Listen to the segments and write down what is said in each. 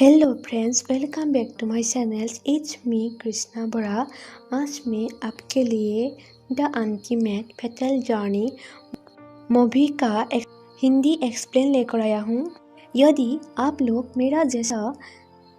Hello friends, welcome back to my channel. It's me Krishna बड़ा। आज मैं आपके लिए the ultimate fatal journey movie का हिंदी एक्सप्लेन लेकर आया हूँ। यदि आप लोग मेरा जैसा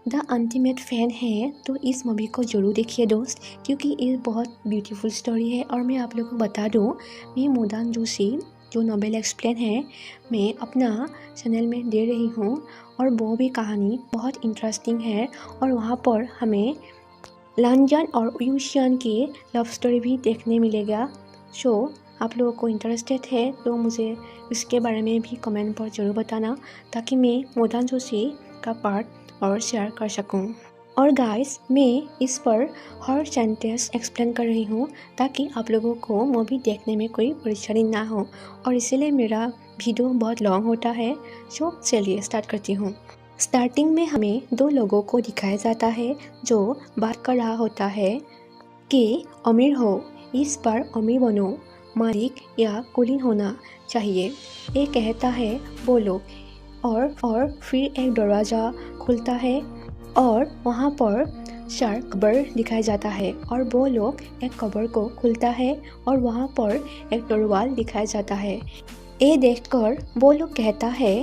द अल्टीमेट फैन है तो इस मूवी को ज़रूर देखिए दोस्त, क्योंकि ये बहुत ब्यूटीफुल स्टोरी है। और मैं आप लोगों को बता दूँ, मैं मोदान जोशी जो नॉवेल एक्सप्लेन है मैं अपना चैनल में दे रही हूँ, और वो भी कहानी बहुत इंटरेस्टिंग है। और वहाँ पर हमें लंजन और यूशियन की लव स्टोरी भी देखने मिलेगा। सो आप लोगों को इंटरेस्टेड है तो मुझे इसके बारे में भी कमेंट पर ज़रूर बताना, ताकि मैं मोदान जोशी का पार्ट और शेयर कर सकूं। और गाइस, मैं इस पर हर सेंटेंस एक्सप्लेन कर रही हूँ ताकि आप लोगों को मूवी देखने में कोई परेशानी ना हो, और इसीलिए मेरा वीडियो बहुत लॉन्ग होता है। सो चलिए स्टार्ट करती हूँ। स्टार्टिंग में हमें दो लोगों को दिखाया जाता है जो बात कर रहा होता है कि अमीर हो, इस बार अमीर बनो, मालिक या कुलीन होना चाहिए, ये कहता है वो लोग। और फिर एक दरवाज़ा खुलता है और वहाँ पर 4 कब्र दिखाया जाता है, और वो लोग एक कब्र को खुलता है और वहाँ पर एक तलवार दिखाया जाता है। ये देखकर वो लोग कहता है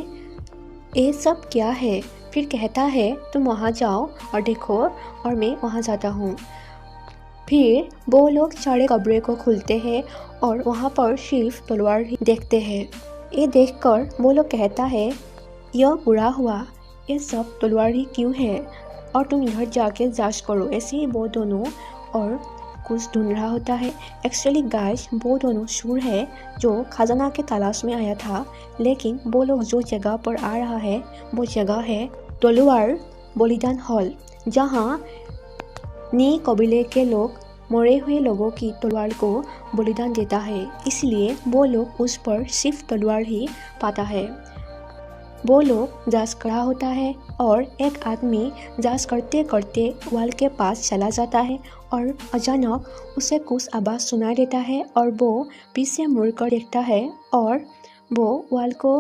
ये सब क्या है। फिर कहता है तुम वहाँ जाओ और देखो, और मैं वहाँ जाता हूँ। फिर वो लोग 4 कब्रें को खुलते हैं और वहाँ पर सिर्फ तलवार ही देखते हैं। ये देखकर वो लोग कहता है यह बुरा हुआ, ये सब तलवार ही क्यों है, और तुम इधर जाके जांच करो। ऐसे ही वो दोनों और कुछ ढूंढ रहा होता है। एक्चुअली गाइस, वो दोनों शूर है जो खजाना के तलाश में आया था, लेकिन वो लोग जो जगह पर आ रहा है वो जगह है तलवार बलिदान हॉल, जहाँ नी कबीले के लोग मरे हुए लोगों की तलवार को बलिदान देता है। इसलिए वो लोग उस पर सिर्फ तलवार ही पाता है। वो लोग जांच कर रहा होता है और एक आदमी जांच करते करते वाल के पास चला जाता है, और अचानक उसे कुछ आवाज़ सुनाई देता है, और वो पीछे मुड़कर देखता है, और वो वाल को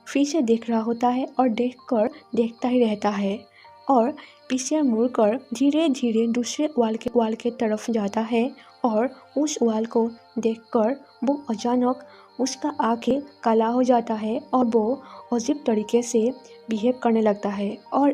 फिर से देख रहा होता है और देखता ही रहता है, और पीछे मुड़कर धीरे धीरे दूसरे वाल के तरफ जाता है, और उस वाल को देखकर वो अचानक उसका आंखें काला हो जाता है और वो अजीब तरीके से बिहेव करने लगता है, और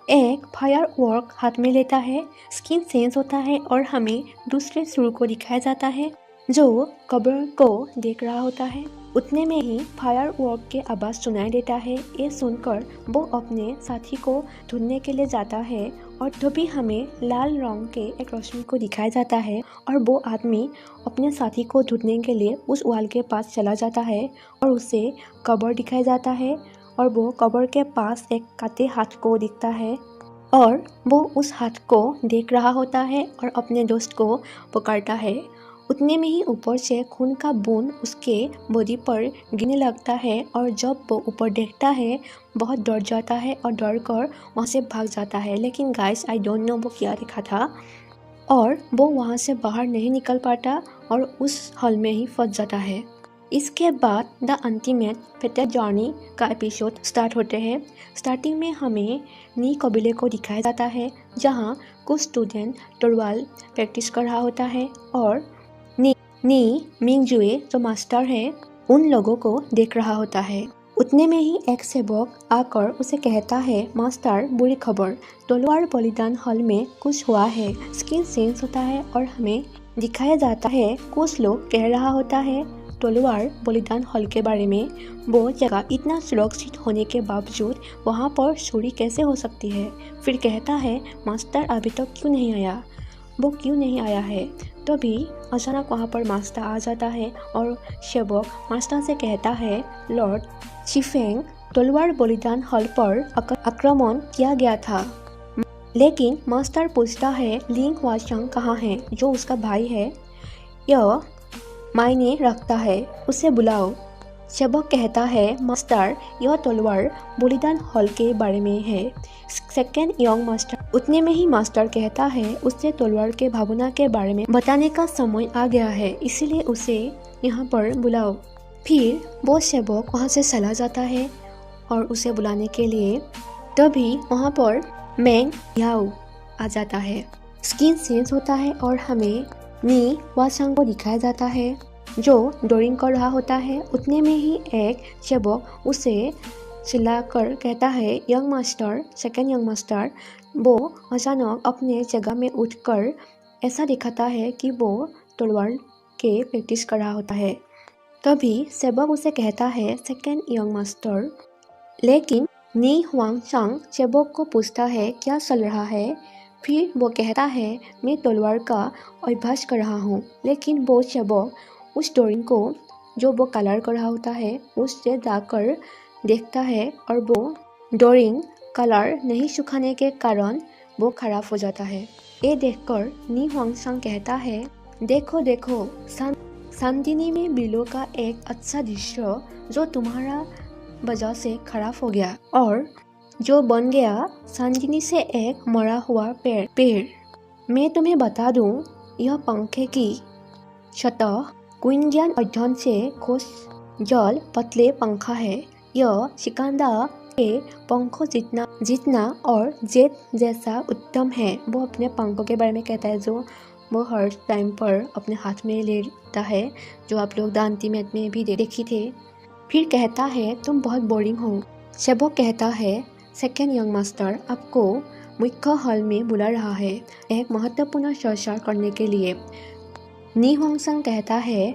एक फायर वर्क हाथ में लेता है। स्किन चेंज होता है और हमें दूसरे सुर को दिखाया जाता है जो कब्र को देख रहा होता है। उतने में ही फायर वर्क के आवाज़ सुनाई देता है। ये सुनकर वो अपने साथी को ढूंढने के लिए जाता है, और तभी हमें लाल रंग के एक रोशनी को दिखाया जाता है, और वो आदमी अपने साथी को ढूंढने के लिए उस वाल के पास चला जाता है, और उसे कब्र दिखाया जाता है, और वो कब्र के पास एक काटे हाथ को दिखता है, और वो उस हाथ को देख रहा होता है और अपने दोस्त को पकड़ता है। उतने में ही ऊपर से खून का बूंद उसके बॉडी पर गिरने लगता है, और जब वो ऊपर देखता है बहुत डर जाता है और डर कर वहाँ से भाग जाता है। लेकिन गाइस, आई डोंट नो वो क्या देखा था, और वो वहाँ से बाहर नहीं निकल पाता और उस हॉल में ही फंस जाता है। इसके बाद द अल्टीमेट फैटल जर्नी का एपिसोड स्टार्ट होते हैं। स्टार्टिंग में हमें नी कबीले को दिखाया जाता है, जहाँ कुछ स्टूडेंट तलवार प्रैक्टिस कर रहा होता है, और नी मिंगजुए जो मास्टर है उन लोगों को देख रहा होता है। उतने में ही एक सेवक आकर उसे कहता है मास्टर, बुरी खबर, तलवार बलिदान हॉल में कुछ हुआ है। स्किन चेंज होता है और हमें दिखाया जाता है कुछ लोग कह रहा होता है तलवार बलिदान हॉल के बारे में। वो जगह इतना सुरक्षित होने के बावजूद वहाँ पर चोरी कैसे हो सकती है। फिर कहता है मास्टर अभी तक क्यों नहीं आया, वो क्यों नहीं आया है। तभी अचानक वहाँ पर मास्टर आ जाता है, और सेवक मास्टर से कहता है लॉर्ड शिफेंग, तलवार बलिदान हॉल पर आक्रमण किया गया था। लेकिन मास्टर पूछता है लिंग वाशंग कहाँ है, जो उसका भाई है, यह मायने रखता है, उसे बुलाओ। सेवक कहता है मास्टर, यह तलवार बलिदान हॉल के बारे में है। Second young master. उतने में ही मास्टर कहता है उसे तलवार के भावना के बारे में बताने का समय आ गया है, इसीलिए उसे यहाँ पर बुलाओ। फिर वो सेवक वहाँ से चला जाता है और उसे बुलाने के लिए तभी वहाँ पर मैंग याओ आ जाता है। स्किन चेंज होता है और हमें नी वाचांग को दिखाया जाता है जो ड्राइंग कर रहा होता है। उतने में ही एक चेबोक उसे चिल्लाकर कहता है, young master, second young master. वो अचानक अपने जगह में उठकर ऐसा दिखाता है कि वो तलवार के प्रैक्टिस कर रहा होता है। तभी सेबक उसे कहता है, सेकंड यंग मास्टर। लेकिन नी हुआंगचांग चेबोक को पूछता है, क्या चल रहा है? फिर वो कहता है, मैं तलवार का अभ्यास कर रहा हूँ। लेकिन वो चेबोक उस ड्राइंग को जो वो कलर कर रहा होता है उससे जाकर देखता है और वो ड्राइंग कलर नहीं सुखाने के कारण वो खराब हो जाता है। ये देखकर नी हुआंगचांग कहता है, देखो देखो, सांदिनी में बिलों का एक अच्छा दृश्य जो तुम्हारा वजह से खराब हो गया और जो बन गया सांदिनी से एक मरा हुआ पेड़। मैं तुम्हें बता दूं, यह पंखे की सतह क्विंडियन अध्ययन से खोज जल पतले पंखा है। यह सिकंदा के पंखों जितना और जेट जैसा उत्तम है। वो अपने पंखों के बारे में कहता है जो वो हर टाइम पर अपने हाथ में लेता है, जो आप लोग द अल्टीमेट में भी देखी थे। फिर कहता है, तुम बहुत बोरिंग हो। चेबोक कहता है, सेकेंड यंग मास्टर आपको मुख्य हॉल में बुला रहा है एक महत्वपूर्ण चर्चा करने के लिए। नी हुआंगचांग कहता है,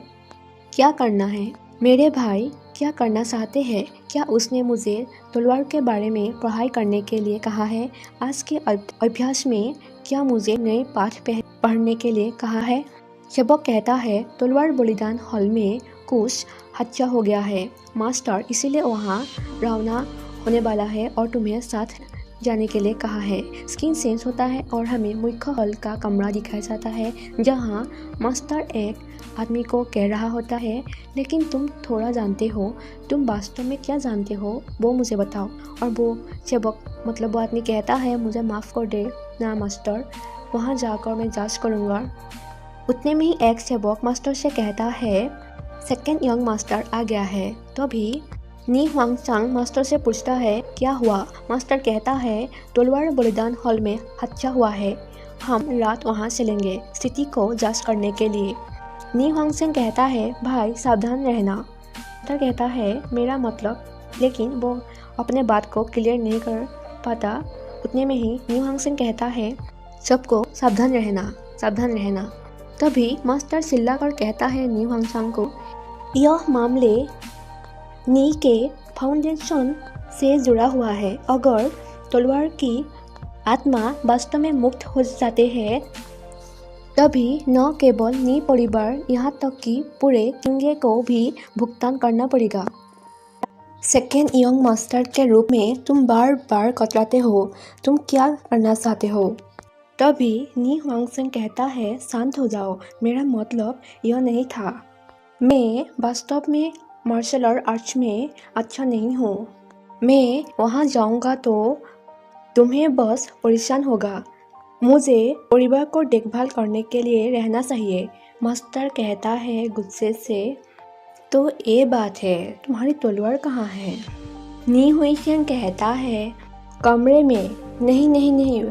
क्या करना है? मेरे भाई क्या करना चाहते हैं? क्या उसने मुझे तलवार के बारे में पढ़ाई करने के लिए कहा है? आज के अभ्यास में क्या मुझे नए पाठ पढ़ने के लिए कहा है? चेबोक कहता है, तलवार बलिदान हॉल में कुछ हादसा हो गया है मास्टर, इसीलिए वहाँ रवाना होने वाला है और तुम्हें साथ जाने के लिए कहा है। स्किन चेंज होता है और हमें मुख्य हॉल का कमरा दिखाया जाता है जहाँ मास्टर एक आदमी को कह रहा होता है, लेकिन तुम थोड़ा जानते हो, तुम वास्तव में क्या जानते हो वो मुझे बताओ। और वो चेबोक मतलब वो आदमी कहता है, मुझे माफ़ कर दे ना मास्टर, वहाँ जाकर मैं जांच करूँगा। उतने में ही एक चेबोक मास्टर से कहता है, सेकेंड यंग मास्टर आ गया है। तभी नी हुआंगचांग मास्टर से पूछता है, क्या हुआ? मास्टर कहता है, तलवार बलिदान हॉल में हादसा हुआ है, हम रात वहाँ चलेंगे स्थिति को जांच करने के लिए। नी हुआंगचांग कहता है, भाई सावधान रहना। मास्टर कहता है, मेरा मतलब, लेकिन वो अपने बात को क्लियर नहीं कर पाता। उतने में ही नी हुआंगचांग कहता है, सबको सावधान रहना, सावधान रहना। तभी मास्टर चिल्लाकर कहता है नी हुआंगचांग को, यह मामले नी के फाउंडेशन से जुड़ा हुआ है। अगर तलवार की आत्मा वास्तव में मुक्त हो जाते हैं तभी न केवल नी परिवार यहाँ तक कि पूरे किंगे को भी भुगतान करना पड़ेगा। सेकेंड यंग मास्टर के रूप में तुम बार बार कतराते हो, तुम क्या करना चाहते हो? तभी नी हुआंगचांग कहता है, शांत हो जाओ, मेरा मतलब यह नहीं था। मैं वास्तव में मार्शल आर्ट्स में अच्छा नहीं हूँ। मैं वहाँ जाऊँगा तो तुम्हें बस परेशान होगा। मुझे परिवार को देखभाल करने के लिए रहना चाहिए। मास्टर कहता है गुस्से से, तो ये बात है, तुम्हारी तलवार कहाँ है? नी हुआंगचांग कहता है, कमरे में। नहीं नहीं नहीं,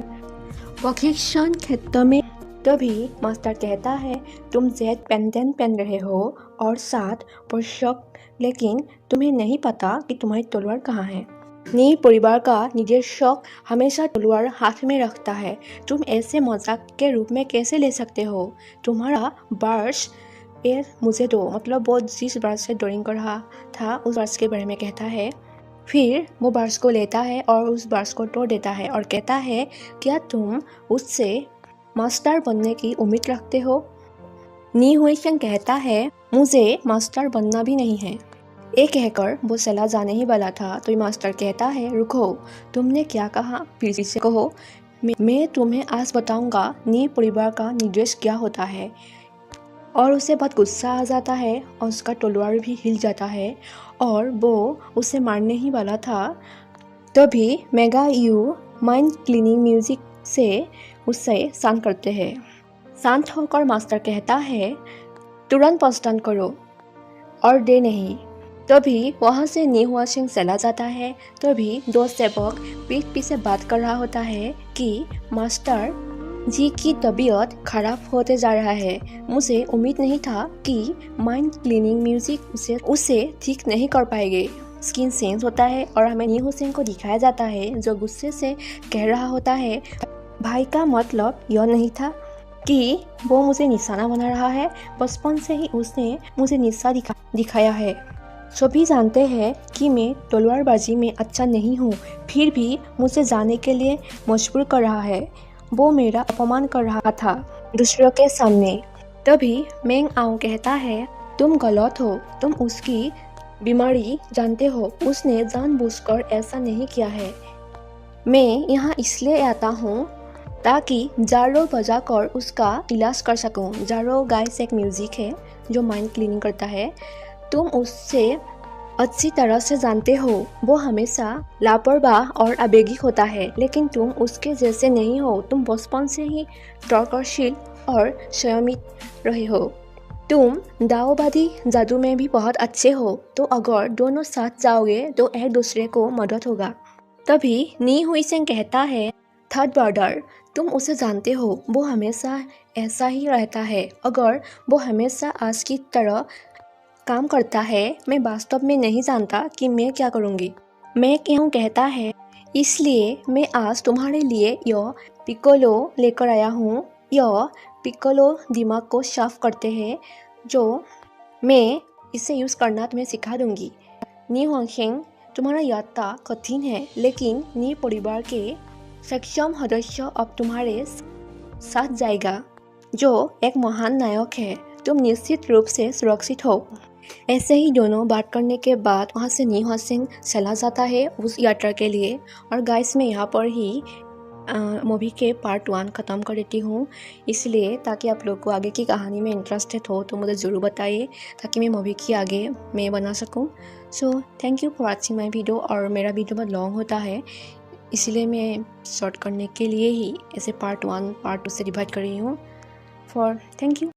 प्रशिक्षण क्षेत्र में। तभी मास्टर कहता है, तुम जेड पेंडेंट पहन रहे हो और साथ पोशाक, लेकिन तुम्हें नहीं पता कि तुम्हारी तलवार कहाँ है। नी परिवार का निदेशक हमेशा तलवार हाथ में रखता है। तुम ऐसे मजाक के रूप में कैसे ले सकते हो? तुम्हारा ब्रश ये मुझे दो। मतलब वो जिस ब्रश से ड्राइंग कर रहा था उस ब्रश के बारे में कहता है। फिर वो ब्रश को लेता है और उस ब्रश को तोड़ देता है और कहता है, क्या तुम उससे मास्टर बनने की उम्मीद रखते हो? नी हुआंगचांग कहता है, मुझे मास्टर बनना भी नहीं है। ये कहकर वो चला जाने ही वाला था तो मास्टर कहता है, रुको, तुमने क्या कहा? फिर से कहो। मैं तुम्हें आज बताऊंगा नी परिवार का निर्देश क्या होता है। और उसे बहुत गुस्सा आ जाता है और उसका तलवार भी हिल जाता है और वो उसे मारने ही वाला था। तभी mega you mind cleaning music से उसे शांत करते हैं। शांत होकर मास्टर कहता है, तुरंत पश्चाताप करो और दे नहीं। तभी वहाँ से नी हुआ सिंह चला जाता है। तभी दो सेवक पीठ पीछे बात कर रहा होता है कि मास्टर जी की तबीयत खराब होते जा रहा है। मुझे उम्मीद नहीं था कि माइंड क्लीनिंग म्यूजिक उसे ठीक नहीं कर पाएंगे। स्किन चेंज होता है और हमें नी हुसैन को दिखाया जाता है जो गुस्से से कह रहा होता है, भाई का मतलब यह नहीं था कि वो मुझे निशाना बना रहा है। बचपन से ही उसने मुझे निशा दिखाया है। सभी जानते हैं कि मैं तलवारबाजी में अच्छा नहीं हूँ, फिर भी मुझे जाने के लिए मजबूर कर रहा है। वो मेरा अपमान कर रहा था दूसरों के सामने। तभी मेंग आउ कहता है, तुम गलत हो, तुम उसकी बीमारी जानते हो, उसने जानबूझकर ऐसा नहीं किया है। मैं यहाँ इसलिए आता हूँ ताकि जारो बजाकर उसका इलाज कर सकूँ। जारो गाइस एक म्यूजिक है जो माइंड क्लीनिंग करता है। तुम उससे अच्छी तरह से जानते हो, वो हमेशा लापरवाह और आवेगिक होता है, लेकिन तुम उसके जैसे नहीं हो। तुम बचपन से ही तर्कशील और संयमित रहे हो। तुम दाओवादी जादू में भी बहुत अच्छे हो, तो अगर दोनों साथ जाओगे तो एक दूसरे को मदद होगा। तभी नी हुईसेंग कहता है, थर्ड ब्रदर, तुम उसे जानते हो, वो हमेशा ऐसा ही रहता है। अगर वो हमेशा आज की तरह काम करता है, मैं वास्तव में नहीं जानता कि मैं क्या करूँगी। मैं क्यों कहता है, इसलिए मैं आज तुम्हारे लिए यह पिकोलो लेकर आया हूँ। यह पिकोलो दिमाग को साफ करते हैं, जो मैं इसे यूज़ करना तुम्हें सिखा दूँगी। नी हुआंगशेंग, तुम्हारा यात्रा कठिन है, लेकिन नी परिवार के सक्षम सदस्य अब तुम्हारे साथ जाएगा, जो एक महान नायक है। तुम निश्चित रूप से सुरक्षित हो। ऐसे ही दोनों बात करने के बाद वहाँ से नी हुआंगशेंग चला जाता है उस यात्रा के लिए। और गाइस, मैं यहाँ पर ही मूवी के पार्ट 1 ख़त्म कर देती हूँ, इसलिए ताकि आप लोग को आगे की कहानी में इंटरेस्टेड हो तो मुझे ज़रूर बताइए, ताकि मैं मूवी की आगे मैं बना सकूँ। So thank you for watching my video. और मेरा वीडियो बहुत लॉन्ग होता है, इसलिए मैं शॉर्ट करने के लिए ही ऐसे पार्ट 1 पार्ट 2 से डिवाइड कर रही हूँ। Thank you.